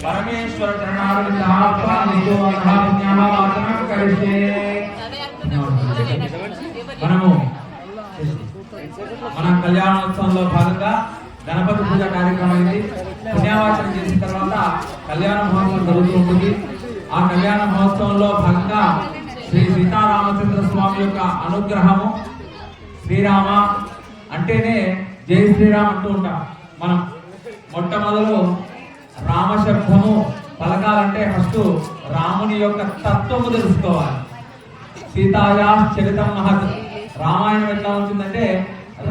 परमेश्वर మన కళ్యాణోత్సవంలో భాగంగా గణపతి పూజ కార్యక్రమం అయింది. పుణ్యావాచనం చేసిన తర్వాత కళ్యాణ మహోత్సవం జరుగుతూ ఉంటుంది. ఆ కళ్యాణ మహోత్సవంలో భాగంగా శ్రీ సీతారామచంద్ర స్వామి యొక్క అనుగ్రహము, శ్రీరామ అంటేనే జై శ్రీరామ్ అంటూ ఉంటాం మనం. మొట్టమొదలు రామశబ్దము పలకాలంటే ఫస్ట్ రాముని యొక్క తత్వము తెలుసుకోవాలి. సీతాయా చరితం మహత్. రామాయణం ఎట్లా ఉంటుందంటే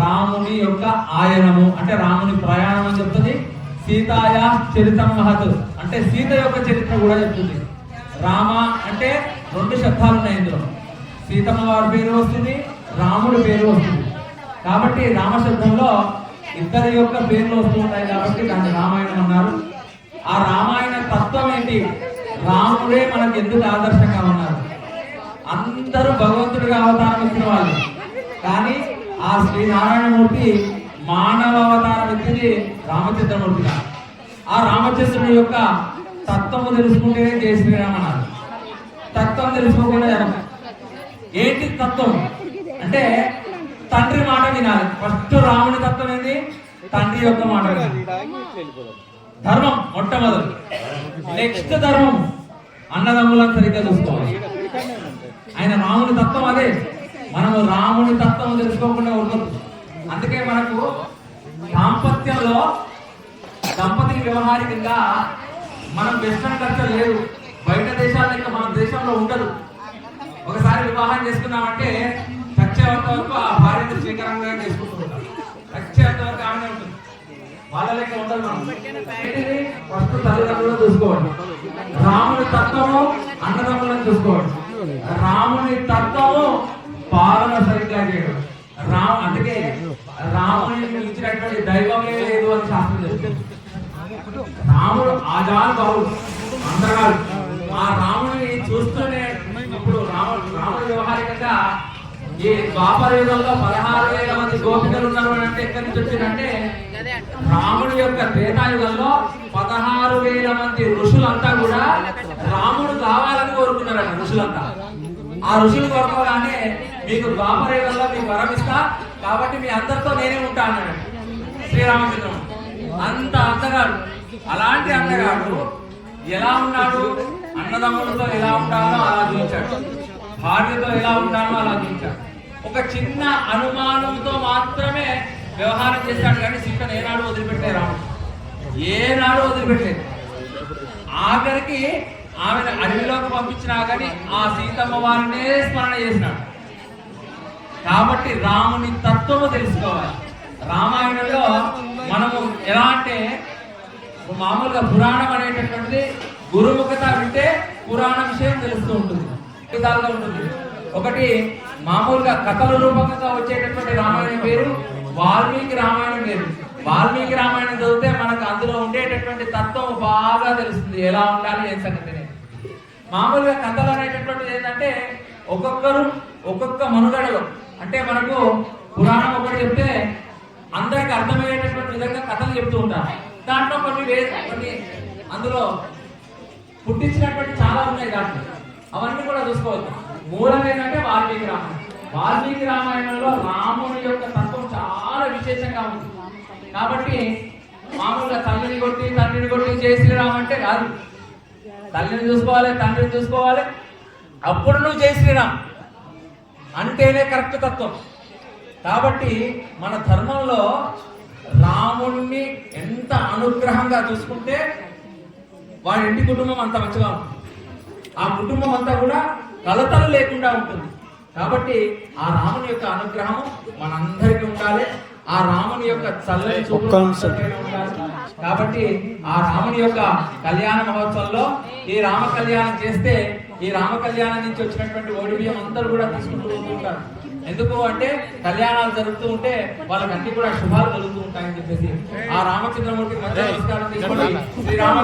రాముని యొక్క ఆయనము అంటే రాముని ప్రయాణం అని చెప్తుంది. సీతాయా చరితం మహత్ అంటే సీత యొక్క చరిత్ర కూడా చెప్తుంది. రామ అంటే రెండు శబ్దాలు ఉన్నాయి ఇందులో. సీతమ్మ వారి పేరు వస్తుంది, రాముడి పేరు వస్తుంది. కాబట్టి రామశబ్దంలో ఇద్దరి యొక్క పేర్లు వస్తూ ఉంటాయి కాబట్టి దాన్ని రామాయణం అన్నారు. ఆ రామాయణ తత్వం ఏంటి? రాముడే మనకు ఎందుకు ఆదర్శంగా ఉన్నారు? అందరూ భగవంతుడిగా అవతారం ఇచ్చిన వాళ్ళు, కానీ ఆ శ్రీనారాయణమూర్తి మానవ అవతారం ఎత్తింది రామచంద్రమూర్తిగా. ఆ రామచంద్రుని యొక్క తత్వము తెలుసుకుంటేనే జయ శ్రీరామ్ అన్నారు. తత్వం తెలుసుకోకుండా ఏంటి తత్వం అంటే తండ్రి మాట వినాలి. ఫస్ట్ రాముని తత్వం ఏంది? తండ్రి యొక్క మాట వినాలి. ధర్మం మొట్టమొదటి. నెక్స్ట్ ధర్మం అన్నదమ్ములను సరిగ్గా చూసుకోవాలి. ఆయన రాముని తత్వం అదే. మనము రాముని తత్వం తెలుసుకోకుండా ఉండదు. అందుకే మనకు దాంపత్యంలో దంపతి వ్యవహారికంగా మనం వెస్టర్న్ కల్చర్ లేదు. బయట దేశాల లెక్క మన దేశంలో ఉండదు. ఒకసారి వివాహం చేసుకున్నామంటే చచ్చేంత వరకు ఆ భార్యను స్వీకారంగా చేసుకుంటుంటాం. చచ్చేంత వరకు ఆమె ఉంటుంది. వాళ్ళ లెక్క ఉండదు. మనం ఫస్ట్ తల్లిదండ్రులను చూసుకోవాలి. రాముని తత్వము అన్నదమ్ములను చూసుకోవాలి. రాముని తత్వము పాలన సరిగ్గా చేయడం. అందుకే రాముని ఇచ్చినటువంటి దైవమే లేదు అని శాస్త్రం చెప్తుంది. రాముడు ఆజాన్ బాబుడు అందగాడు. ఆ రాముని చూస్తూనే ఇప్పుడు రాముడు వ్యవహారికంగా ఈ ద్వాపర యుగంలో 16,000 మంది గోపికలు ఉన్నారు అంటే ఎక్కడి నుంచి వచ్చిందంటే రాముడి యొక్క త్రేతాయుగంలో 16,000 మంది ఋషులంతా కూడా రాముడు కావాలని కోరుకున్నారట. ఋషులంతా ఆ ఋషులు కోరుకోగానే మీకు ద్వాపర యుగంలో మీకు వరమిస్తా కాబట్టి మీ అందరితో నేనే ఉంటా అన్నాడు శ్రీరామచంద్రుడు. అంత అందగాడు. అలాంటి అందగాడు ఎలా ఉన్నాడు? అన్నదమ్ములతో ఎలా ఉంటానో అలా చూపించాడు, భార్యతో ఎలా ఉంటానో అలా చూపించాడు. ఒక చిన్న అనుమానంతో మాత్రమే వ్యవహారం చేశాడు, కానీ సీతను ఏనాడు వదిలిపెట్టే రాముడు. ఏనాడు వదిలిపెట్టలేదు. ఆఖరికి ఆమెను అడవిలోకి పంపించినా కానీ ఆ సీతమ్మ వారినే స్మరణ చేసినాడు. కాబట్టి రాముని తత్వము తెలుసుకోవాలి. రామాయణంలో మనము ఎలా అంటే మామూలుగా పురాణం అనేటటువంటిది గురుముఖత వింటే పురాణ విషయం తెలుస్తూ ఉంటుంది, విధాలుగా ఉంటుంది. ఒకటి మామూలుగా కథల రూపంగా వచ్చేటటువంటి రామాయణం పేరు, వాల్మీకి రామాయణం పేరు. వాల్మీకి రామాయణం చదివితే మనకు అందులో ఉండేటటువంటి తత్వం బాగా తెలుస్తుంది, ఎలా ఉండాలి ఏం సంగతి. మామూలుగా కథలు అనేటటువంటిది ఏంటంటే ఒక్కొక్కరు ఒక్కొక్క మనుగడలో అంటే మనకు పురాణం ఒకటి చెప్తే అందరికి అర్థమయ్యేటటువంటి విధంగా కథలు చెప్తూ ఉంటారు. దాంట్లో కొన్ని అందులో పుట్టించినటువంటి చాలా ఉన్నాయి. దాంట్లో అవన్నీ కూడా చూసుకోవచ్చు. మూలం ఏంటంటే వాల్మీకి రామాయణం. వాల్మీకి రామాయణంలో రాముని యొక్క తత్వం చాలా విశేషంగా ఉంది. కాబట్టి మామూలుగా తల్లిని కొట్టి తండ్రిని కొట్టి జై శ్రీరామ్ అంటే కాదు. తల్లిని చూసుకోవాలి, తండ్రిని చూసుకోవాలి, అప్పుడు నువ్వు జై శ్రీరామ్ అంటేనే కరెక్ట్ తత్వం. కాబట్టి మన ధర్మంలో రాముడిని ఎంత అనుగ్రహంగా చూసుకుంటే వాడి ఇంటి కుటుంబం అంత మంచిగా ఉంటుంది. ఆ కుటుంబం అంతా కూడా కలతలు లేకుండా ఉంటుంది. కాబట్టి ఆ రాముని యొక్క అనుగ్రహం మనందరికీ ఉండాలి. ఆ రాముని యొక్క చల్లని చూపు ఉండాలి. కాబట్టి ఆ రాముని యొక్క కళ్యాణ మహోత్సవంలో ఈ రామ కళ్యాణం చేస్తే ఈ రామ కళ్యాణం నుంచి వచ్చినటువంటి ఓడి బియ్యం అందరూ కూడా తీసుకుంటూ ఉంటారు. ఎందుకు అంటే కళ్యాణాలు జరుగుతూ ఉంటే వాళ్ళకి అన్ని కూడా శుభాలు కలుగుతూ ఉంటాయని చెప్పేసి ఆ రామచంద్రమూర్తికి మధ్య నమస్కారం తీసుకోండి. శ్రీరామ